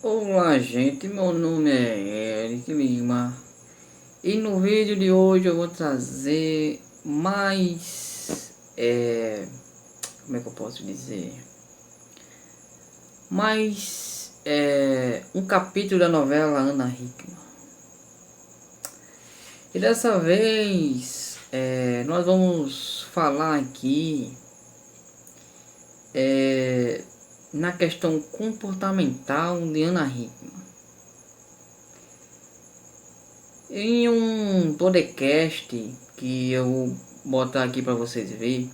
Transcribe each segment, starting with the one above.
Olá gente, meu nome é Eric Lima e no vídeo de hoje eu vou trazer como é que eu posso dizer? Um capítulo da novela Ana Hickman. E dessa vez nós vamos falar aqui na questão comportamental de Ana Hickman. Em um podcast que eu vou botar aqui para vocês verem,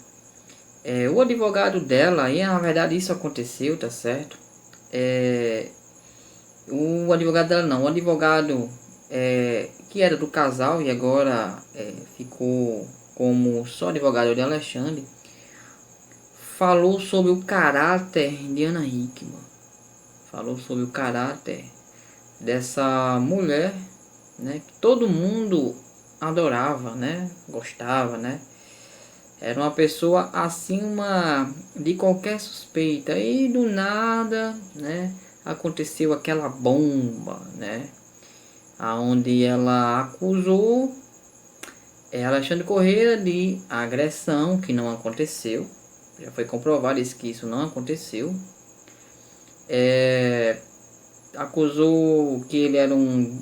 o advogado dela, e na verdade isso aconteceu, tá certo? O advogado dela não, o advogado que era do casal e agora ficou como só advogado de Alexandre, falou sobre o caráter de Ana Hickman. Falou sobre o caráter dessa mulher, né, que todo mundo adorava, né, gostava, né, era uma pessoa acima de qualquer suspeita e do nada, né, aconteceu aquela bomba, né, aonde ela acusou Alexandre Corrêa de agressão, que não aconteceu, já foi comprovado isso, que isso não aconteceu. Acusou que ele era um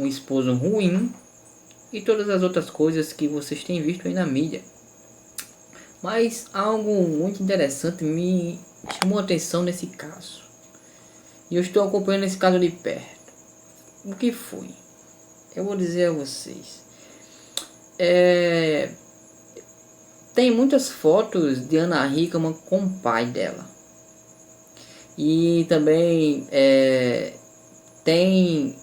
esposo ruim e todas as outras coisas que vocês têm visto aí na mídia. Mas algo muito interessante me chamou a atenção nesse caso. E eu estou acompanhando esse caso de perto. O que foi? Eu vou dizer a vocês. Tem muitas fotos de Ana Hickman com o pai dela. E também tem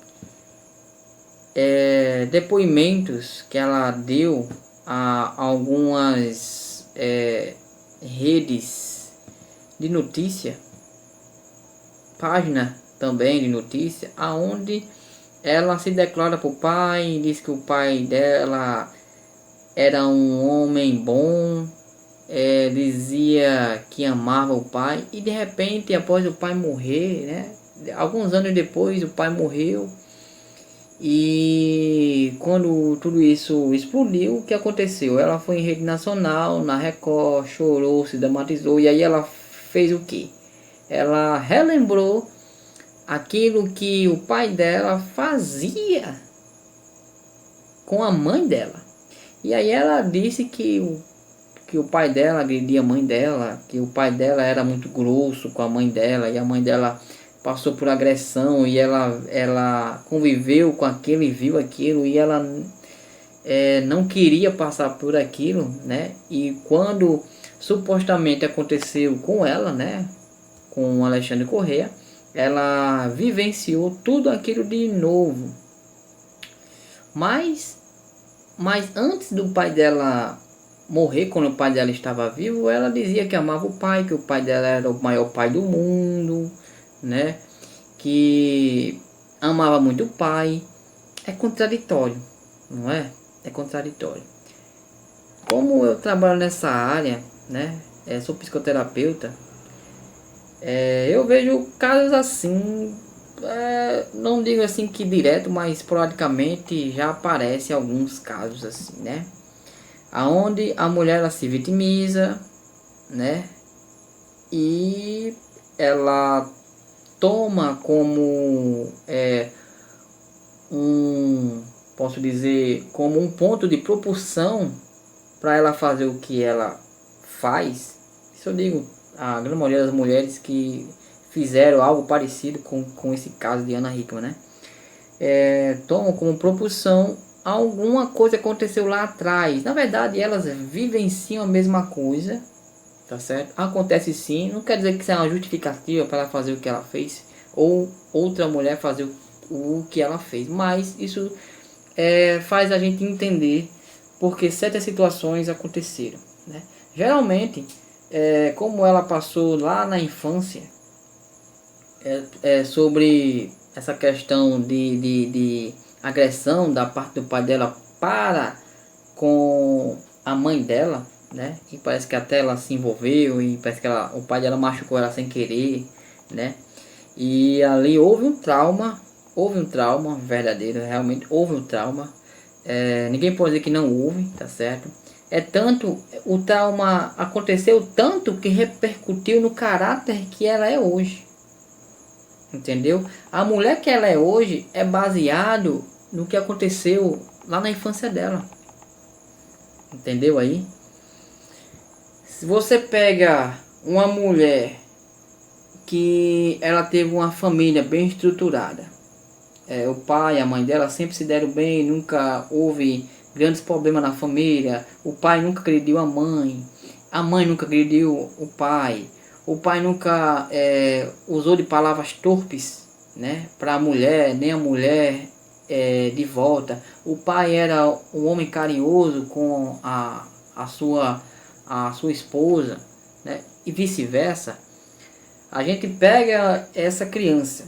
depoimentos que ela deu a algumas redes de notícia, página também de notícia, aonde ela se declara para o pai, diz que o pai dela era um homem bom, dizia que amava o pai, e de repente, após o pai morrer, né, alguns anos depois o pai morreu. E quando tudo isso explodiu, o que aconteceu? Ela foi em rede nacional, na Record, chorou, se dramatizou. E aí ela fez o que? Ela relembrou aquilo que o pai dela fazia com a mãe dela. E aí ela disse que o pai dela agredia a mãe dela, que o pai dela era muito grosso com a mãe dela, e a mãe dela passou por agressão, e ela conviveu com aquilo e viu aquilo, e ela não queria passar por aquilo, né? E quando supostamente aconteceu com ela, né, com Alexandre Corrêa, ela vivenciou tudo aquilo de novo. Mas antes do pai dela morrer, quando o pai dela estava vivo, ela dizia que amava o pai, que o pai dela era o maior pai do mundo, né? Que amava muito o pai. É contraditório, não é? É contraditório. Como eu trabalho nessa área, né? Sou psicoterapeuta. Eu vejo casos assim, não digo assim que direto, mas esporadicamente já aparece alguns casos assim, né? Aonde a mulher ela se vitimiza, né? E ela toma como posso dizer, como um ponto de propulsão para ela fazer o que ela faz. Isso eu digo a grande maioria das mulheres que fizeram algo parecido com esse caso de Ana Hickman, né? Tomam como propulsão alguma coisa que aconteceu lá atrás. Na verdade, elas vivenciam a mesma coisa, tá certo? Acontece sim, não quer dizer que isso é uma justificativa para ela fazer o que ela fez ou outra mulher fazer o que ela fez, mas isso faz a gente entender porque certas situações aconteceram, né? Geralmente, como ela passou lá na infância, sobre essa questão de agressão da parte do pai dela para com a mãe dela, né? E parece que até ela se envolveu e parece que o pai dela machucou ela sem querer, né? E ali houve um trauma verdadeiro, realmente houve um trauma. Ninguém pode dizer que não houve, tá certo? É tanto, o trauma aconteceu tanto que repercutiu no caráter que ela é hoje. Entendeu? A mulher que ela é hoje é baseado no que aconteceu lá na infância dela. Entendeu aí? Se você pega uma mulher que ela teve uma família bem estruturada, o pai e a mãe dela sempre se deram bem, nunca houve grandes problemas na família, o pai nunca agrediu a mãe nunca agrediu o pai nunca usou de palavras torpes, né, para a mulher, nem a mulher de volta. O pai era um homem carinhoso com a sua esposa, né, e vice-versa. A gente pega essa criança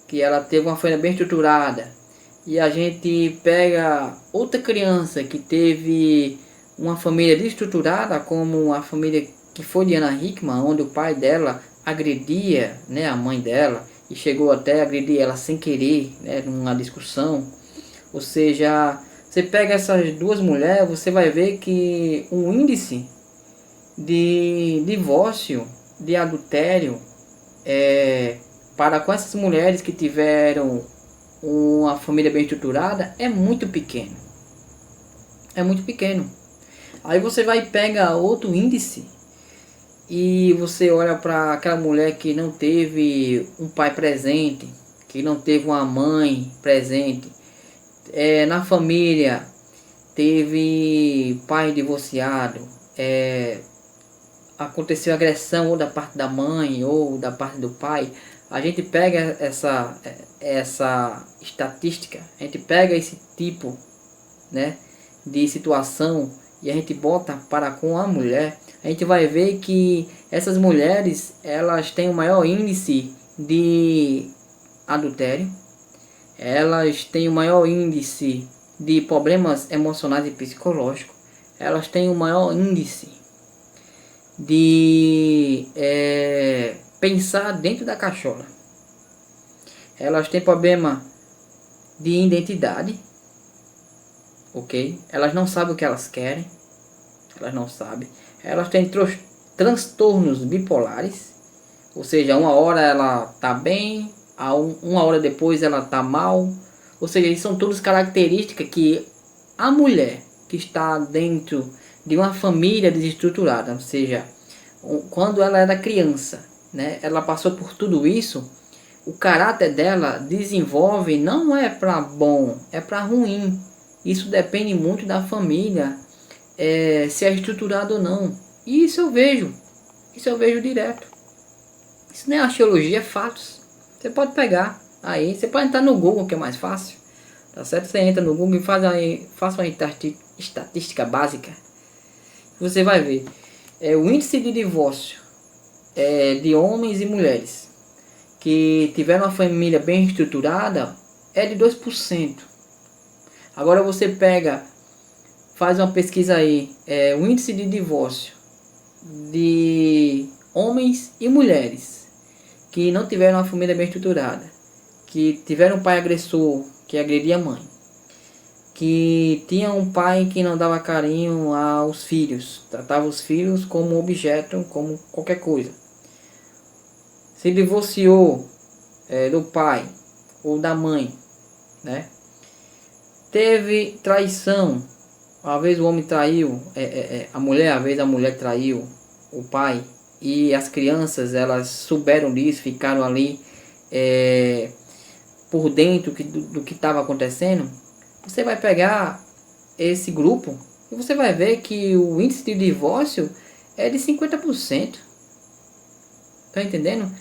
que ela teve uma família bem estruturada e a gente pega outra criança que teve uma família desestruturada, como a família que foi de Ana Hickman, onde o pai dela agredia, né, a mãe dela, e chegou até a agredir ela sem querer, né, numa discussão. Ou seja, você pega essas duas mulheres, você vai ver que o índice de divórcio, de adultério, para com essas mulheres que tiveram uma família bem estruturada, é muito pequeno. É muito pequeno. Aí você vai e pega outro índice e você olha para aquela mulher que não teve um pai presente, que não teve uma mãe presente, na família teve pai divorciado, aconteceu agressão ou da parte da mãe ou da parte do pai. A gente pega essa estatística, a gente pega esse tipo, né, de situação e a gente bota para com a mulher, a gente vai ver que essas mulheres, elas têm o maior índice de adultério, elas têm o maior índice de problemas emocionais e psicológicos, elas têm o maior índice de pensar dentro da cachola, elas têm problema de identidade, ok? Elas não sabem o que elas querem, elas não sabem, elas têm transtornos bipolares, ou seja, uma hora ela tá bem, uma hora depois ela tá mal, ou seja, isso são todas características que a mulher que está dentro de uma família desestruturada, ou seja, quando ela era criança, né, ela passou por tudo isso, o caráter dela desenvolve, não é para bom, é para ruim. Isso depende muito da família, se é estruturado ou não. E isso eu vejo direto. Isso não é axiologia, é fatos. Você pode pegar aí, você pode entrar no Google, que é mais fácil, tá certo? Você entra no Google e faça uma estatística básica. Você vai ver o índice de divórcio de homens e mulheres que tiveram uma família bem estruturada é de 2%. Agora você faz uma pesquisa aí, o índice de divórcio de homens e mulheres que não tiveram uma família bem estruturada, que tiveram um pai agressor, que agredia a mãe, que tinha um pai que não dava carinho aos filhos, tratava os filhos como objeto, como qualquer coisa, se divorciou do pai ou da mãe, né? Teve traição, às vezes o homem traiu a mulher, às vezes a mulher traiu o pai, e as crianças, elas souberam disso, ficaram ali por dentro do que estava acontecendo. Você vai pegar esse grupo e você vai ver que o índice de divórcio é de 50%. Tá entendendo?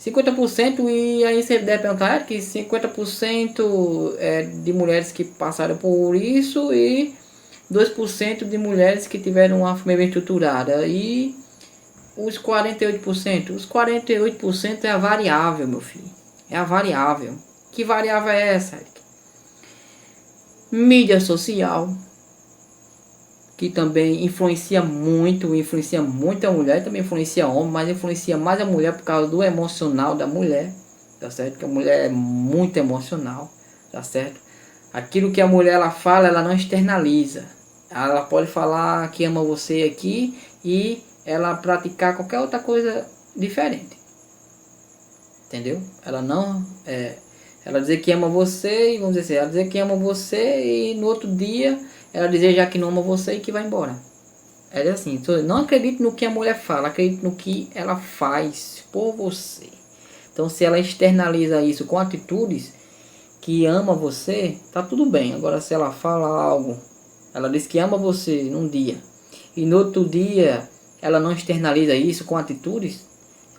50%, e aí você deve perguntar que 50% de mulheres que passaram por isso e 2% de mulheres que tiveram uma família bem estruturada. E os 48%? Os 48% é a variável, meu filho. É a variável. Que variável é essa, Eric? Mídia social, que também influencia muito a mulher, também influencia o homem, mas influencia mais a mulher por causa do emocional da mulher. tá certo? Que a mulher é muito emocional, tá certo? Aquilo que a mulher ela fala, ela não externaliza. Ela pode falar que ama você aqui e ela praticar qualquer outra coisa diferente. Entendeu? Ela não ela dizer que ama você e vamos dizer assim, ela dizer que ama você e no outro dia ela dizer já que não ama você e que vai embora. É assim, não acredite no que a mulher fala, acredite no que ela faz por você. Então se ela externaliza isso com atitudes que ama você, tá tudo bem. Agora se ela fala algo, ela diz que ama você num dia e no outro dia ela não externaliza isso com atitudes,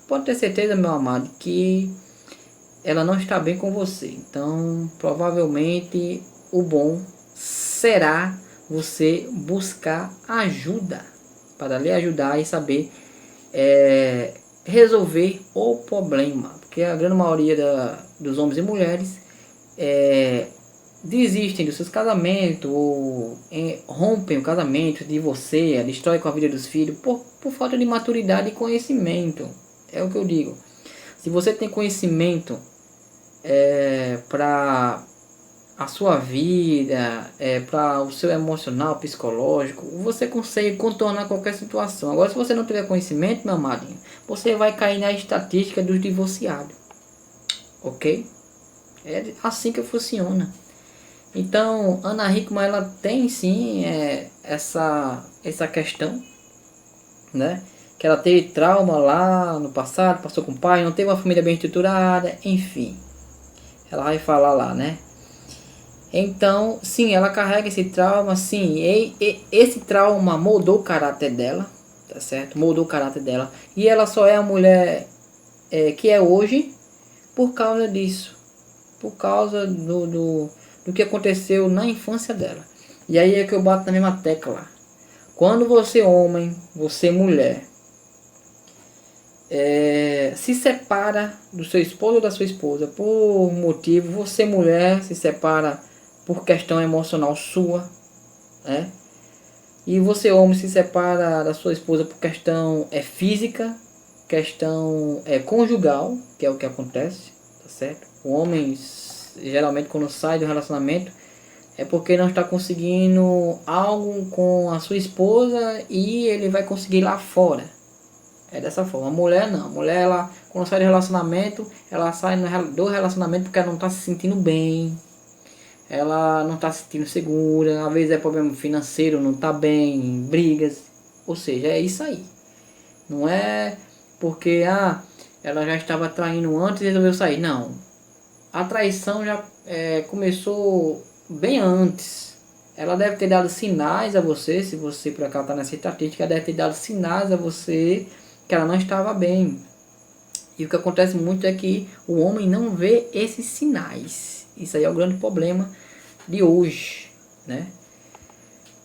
pode ter certeza, meu amado, que ela não está bem com você. Então provavelmente o bom será você buscar ajuda para lhe ajudar e saber resolver o problema, porque a grande maioria dos homens e mulheres desistem dos seus casamentos ou rompem o casamento de você, destrói com a vida dos filhos por falta de maturidade e conhecimento. É o que eu digo. Se você tem conhecimento para a sua vida, para o seu emocional, psicológico, você consegue contornar qualquer situação. Agora, se você não tiver conhecimento, meu amadinho, você vai cair na estatística dos divorciados. Ok? É assim que funciona. Então, Ana Hickman, ela tem sim essa questão, né? Que ela teve trauma lá no passado, passou com o pai, não teve uma família bem estruturada, enfim. Ela vai falar lá, né? Então, sim, ela carrega esse trauma, sim, esse trauma moldou o caráter dela, tá certo? Moldou o caráter dela. E ela só é a mulher que é hoje por causa disso, por causa do que aconteceu na infância dela. E aí é que eu bato na mesma tecla. Quando você homem, você mulher, se separa do seu esposo ou da sua esposa por motivo, você mulher se separa por questão emocional sua, né? E você homem se separa da sua esposa por questão física, questão conjugal, que é o que acontece, tá certo? O homem geralmente quando sai do relacionamento é porque não está conseguindo algo com a sua esposa e ele vai conseguir lá fora. É dessa forma. A mulher não. A mulher, ela, quando sai do relacionamento, ela sai do relacionamento porque ela não está se sentindo bem. Ela não está se sentindo segura. Às vezes é problema financeiro, não está bem, brigas. Ou seja, é isso aí. Não é porque ela já estava traindo antes e resolveu sair. Não. A traição já começou bem antes. Ela deve ter dado sinais a você, se você por acaso está nessa estatística, ela deve ter dado sinais a você que ela não estava bem. E o que acontece muito é que o homem não vê esses sinais. Isso aí é o grande problema de hoje, né?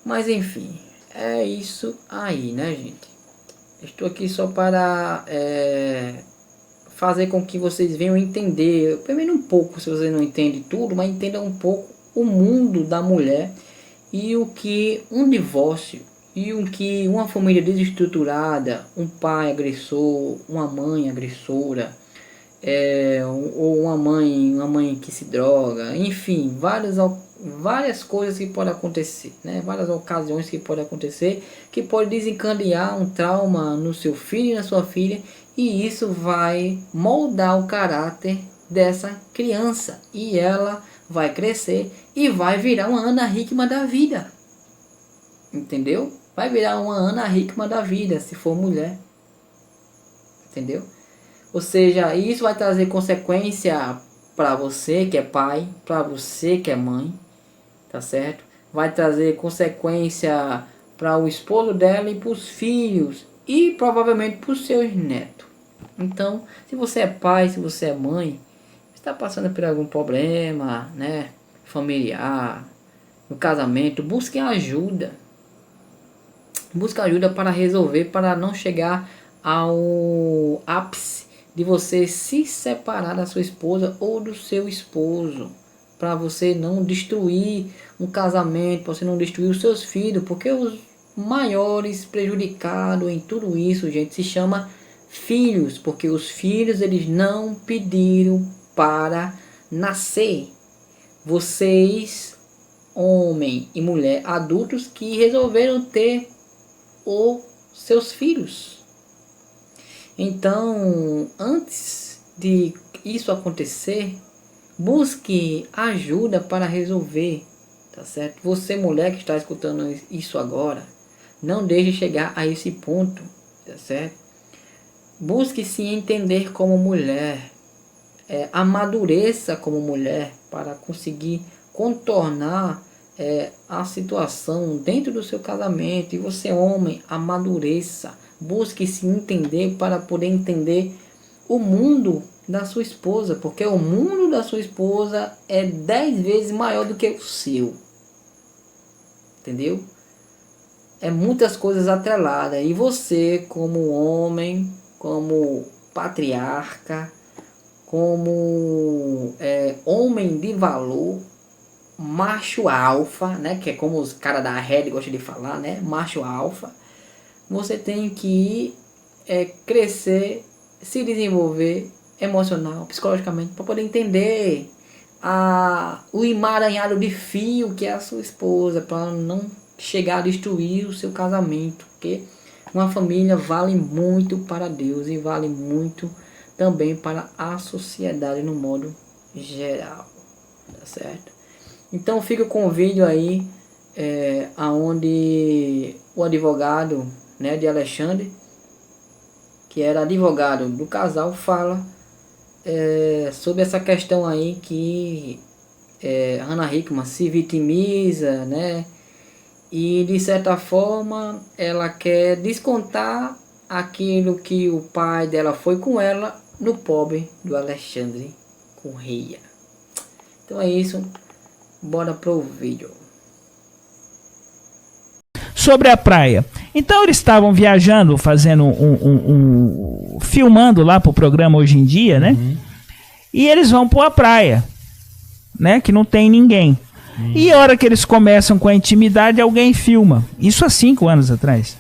Mas enfim, é isso aí, né, gente? Estou aqui só para fazer com que vocês venham entender, primeiro um pouco, se você não entende tudo, mas entenda um pouco o mundo da mulher e o que um divórcio e o que uma família desestruturada, um pai agressor, uma mãe agressora, ou uma mãe que se droga, enfim, várias coisas que podem acontecer, né? Várias ocasiões que podem acontecer, que pode desencadear um trauma no seu filho e na sua filha, e isso vai moldar o caráter dessa criança, e ela vai crescer e vai virar uma Ana Hickman da vida, entendeu? Vai virar uma Ana Hickman da vida, se for mulher, entendeu? Ou seja, isso vai trazer consequência para você que é pai, para você que é mãe, tá certo? Vai trazer consequência para o esposo dela e para os filhos e provavelmente para os seus netos. Então, se você é pai, se você é mãe, está passando por algum problema, né, familiar, no casamento, busque ajuda. Busque ajuda para resolver, para não chegar ao ápice de você se separar da sua esposa ou do seu esposo, para você não destruir um casamento, para você não destruir os seus filhos, porque os maiores prejudicados em tudo isso, gente, se chama filhos, porque os filhos eles não pediram para nascer. Vocês, homem e mulher, adultos que resolveram ter os seus filhos. Então, antes de isso acontecer, busque ajuda para resolver, tá certo? Você, mulher que está escutando isso agora, não deixe chegar a esse ponto, tá certo? Busque se entender como mulher, amadureça como mulher para conseguir contornar a situação dentro do seu casamento. E você, homem, amadureça, busque se entender para poder entender o mundo da sua esposa, porque o mundo da sua esposa é 10 vezes maior do que o seu, entendeu? É muitas coisas atreladas, e você, como homem, como patriarca, como homem de valor, macho alfa, né, que é como os caras da Red gostam de falar, né, macho alfa, você tem que crescer, se desenvolver emocional, psicologicamente, para poder entender o emaranhado de fio que é a sua esposa, para não chegar a destruir o seu casamento, porque uma família vale muito para Deus e vale muito também para a sociedade no modo geral, tá certo? Então fica o convite aí, aonde o advogado, né, de Alexandre, que era advogado do casal, fala sobre essa questão aí que Hannah Hickman se vitimiza, né? E de certa forma ela quer descontar aquilo que o pai dela foi com ela no pobre do Alexandre Correia. Então é isso, bora pro vídeo. Sobre a praia. Então eles estavam viajando, fazendo filmando lá pro programa Hoje em Dia, né? E eles vão pra praia, né? Que não tem ninguém. E a hora que eles começam com a intimidade, alguém filma. Isso há 5 anos atrás.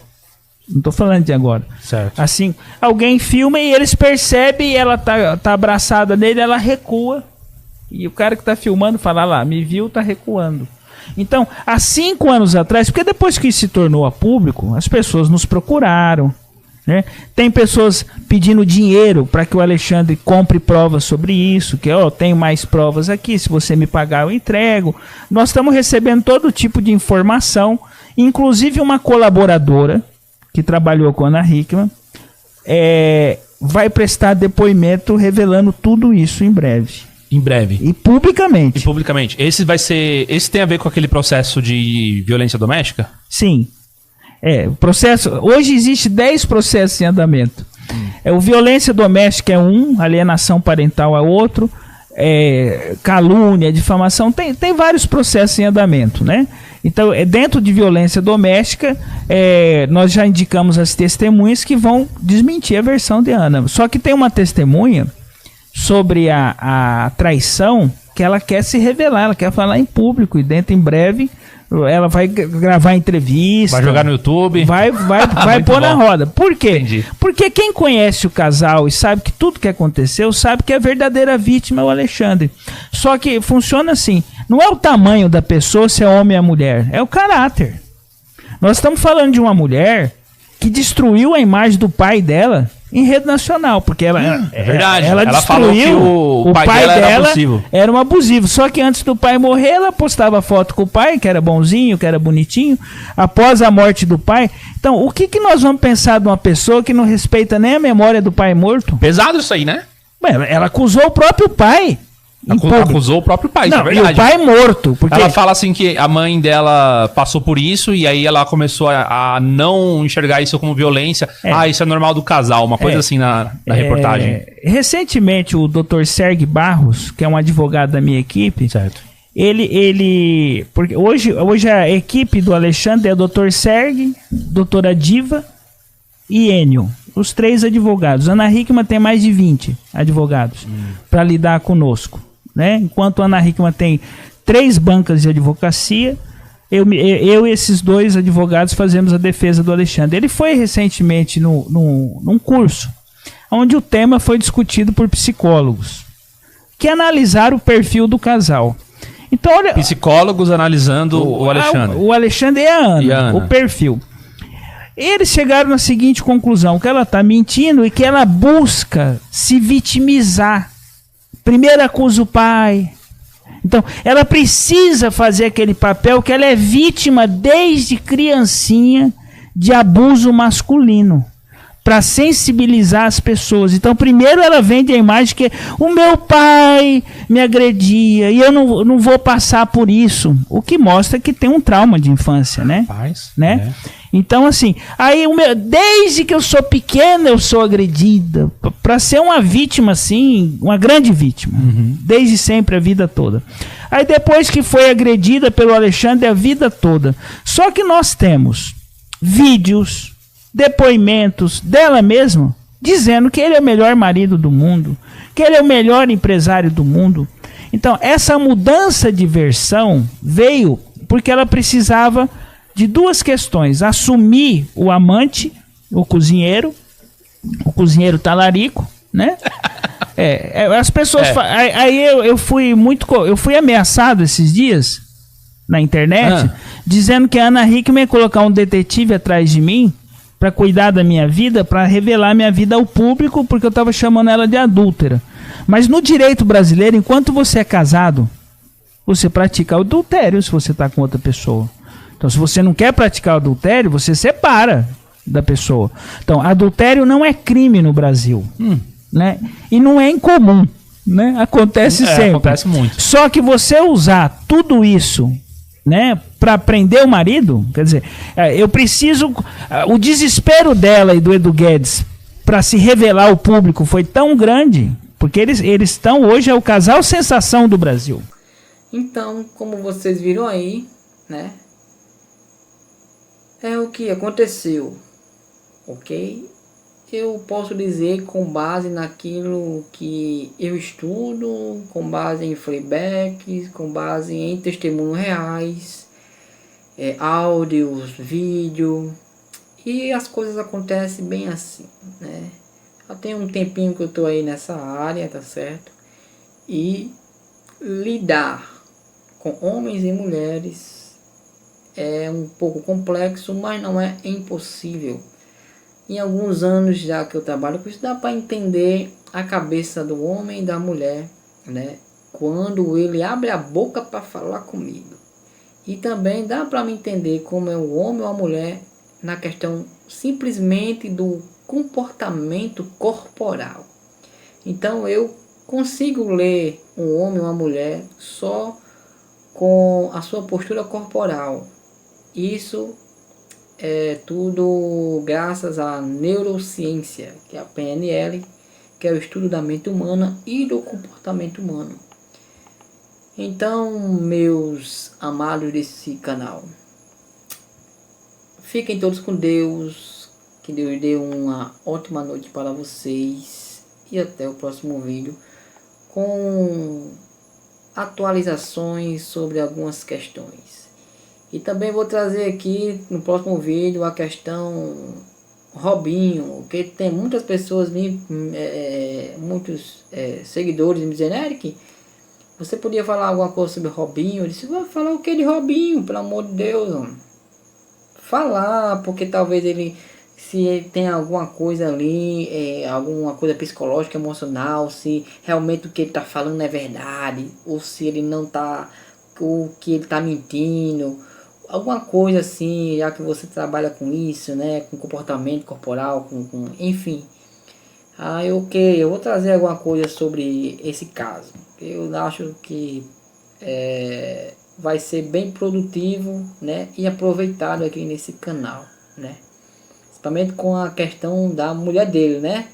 Não tô falando de agora. Certo. Assim, alguém filma e eles percebem, ela tá abraçada nele, ela recua. E o cara que tá filmando fala lá, me viu, tá recuando. Então, há 5 anos atrás, porque depois que isso se tornou a público, as pessoas nos procuraram, né? Tem pessoas pedindo dinheiro para que o Alexandre compre provas sobre isso, que tenho mais provas aqui, se você me pagar eu entrego. Nós estamos recebendo todo tipo de informação, inclusive uma colaboradora que trabalhou com a Hannah Hickman vai prestar depoimento revelando tudo isso em breve. Em breve. E publicamente. E publicamente. Esse tem a ver com aquele processo de violência doméstica? Sim. O processo. Hoje existe 10 processos em andamento. O violência doméstica é um, alienação parental é outro, calúnia, difamação, tem vários processos em andamento, né? Então, dentro de violência doméstica, nós já indicamos as testemunhas que vão desmentir a versão de Ana. Só que tem uma testemunha sobre a traição que ela quer se revelar, ela quer falar em público, e dentro em breve ela vai gravar entrevista, vai jogar no YouTube, vai pôr na roda. Por quê? Entendi. Porque quem conhece o casal e sabe que tudo que aconteceu, sabe que a verdadeira vítima é o Alexandre. Só que funciona assim, não é o tamanho da pessoa, se é homem ou mulher, é o caráter. Nós estamos falando de uma mulher que destruiu a imagem do pai dela em rede nacional, porque ela verdade. Ela falou que o pai dela era abusivo. Era um abusivo. Só que antes do pai morrer, ela postava foto com o pai, que era bonzinho, que era bonitinho. Após a morte do pai. Então, o que nós vamos pensar de uma pessoa que não respeita nem a memória do pai morto? Pesado isso aí, né? Ela acusou o próprio pai. Acusou o próprio pai, não, isso é verdade. E o pai morto. Porque ela fala assim que a mãe dela passou por isso e aí ela começou a não enxergar isso como violência. Isso é normal do casal, uma coisa assim na reportagem. Recentemente o Dr. Sergue Barros, que é um advogado da minha equipe, certo. Porque hoje a equipe do Alexandre é o Dr. Sergue, doutora Diva e Enio. Os 3 advogados. A Hannah Hickman tem mais de 20 advogados para lidar conosco, né? Enquanto a Hannah Hickman tem 3 bancas de advocacia, eu e esses 2 advogados fazemos a defesa do Alexandre. Ele foi recentemente num curso onde o tema foi discutido por psicólogos, que analisaram o perfil do casal. Então, olha, Psicólogos analisando o Alexandre. O Alexandre e a Ana, o perfil. Eles chegaram na seguinte conclusão, que ela está mentindo e que ela busca se vitimizar. Primeiro acusa o pai. Então, ela precisa fazer aquele papel que ela é vítima desde criancinha de abuso masculino, para sensibilizar as pessoas. Então, primeiro ela vende a imagem que o meu pai me agredia e eu não vou passar por isso. O que mostra que tem um trauma de infância, né? Né? Então, assim, aí desde que eu sou pequena eu sou agredida. Para ser uma vítima, assim, uma grande vítima. Desde sempre, a vida toda. Aí depois que foi agredida pelo Alexandre a vida toda. Só que nós temos vídeos, depoimentos dela mesma dizendo que ele é o melhor marido do mundo, que ele é o melhor empresário do mundo. Então essa mudança de versão veio porque ela precisava de duas questões: assumir o amante, o cozinheiro talarico, né? As pessoas aí eu fui ameaçado esses dias na internet dizendo que a Ana Hickman ia colocar um detetive atrás de mim para cuidar da minha vida, para revelar minha vida ao público, porque eu estava chamando ela de adúltera. Mas no direito brasileiro, enquanto você é casado, você pratica adultério se você está com outra pessoa. Então, se você não quer praticar adultério, você separa da pessoa. Então, adultério não é crime no Brasil, né? E não é incomum, né? Acontece sempre. Acontece muito. Só que você usar tudo isso, né, para prender o marido, quer dizer, eu preciso, o desespero dela e do Edu Guedes para se revelar ao público foi tão grande, porque eles estão hoje, é o casal sensação do Brasil. Então, como vocês viram aí, né, é o que aconteceu, ok? Eu posso dizer com base naquilo que eu estudo, com base em feedbacks, com base em testemunhos reais, áudios, vídeo, e as coisas acontecem bem assim, né? Já tem um tempinho que eu tô aí nessa área, tá certo? E lidar com homens e mulheres é um pouco complexo, mas não é impossível. Em alguns anos já que eu trabalho com isso, dá para entender a cabeça do homem e da mulher, né? Quando ele abre a boca para falar comigo. E também dá para me entender como é o homem ou a mulher na questão simplesmente do comportamento corporal. Então eu consigo ler um homem ou uma mulher só com a sua postura corporal. Isso é tudo graças à neurociência, que é a PNL, que é o estudo da mente humana e do comportamento humano. Então, meus amados desse canal, fiquem todos com Deus, que Deus dê uma ótima noite para vocês e até o próximo vídeo com atualizações sobre algumas questões. E também vou trazer aqui no próximo vídeo a questão Robinho, que tem muitas pessoas, muitos seguidores me dizendo: Eric, você podia falar alguma coisa sobre Robinho? Eu disse: vai falar o que de Robinho, pelo amor de Deus, mano. Falar, porque talvez ele, se tem alguma coisa ali, alguma coisa psicológica, emocional, se realmente o que ele está falando é verdade, ou se ele não está, ou que ele está mentindo. Alguma coisa assim, já que você trabalha com isso, né, com comportamento corporal, enfim. Eu vou trazer alguma coisa sobre esse caso. Eu acho que vai ser bem produtivo, né, e aproveitado aqui nesse canal, né. Principalmente com a questão da mulher dele, né,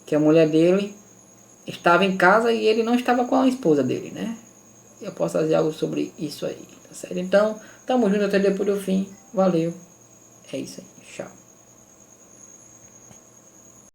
que a mulher dele estava em casa e ele não estava com a esposa dele, né. Eu posso fazer algo sobre isso aí, tá certo? Então, tamo junto até depois do fim. Valeu. É isso aí. Tchau.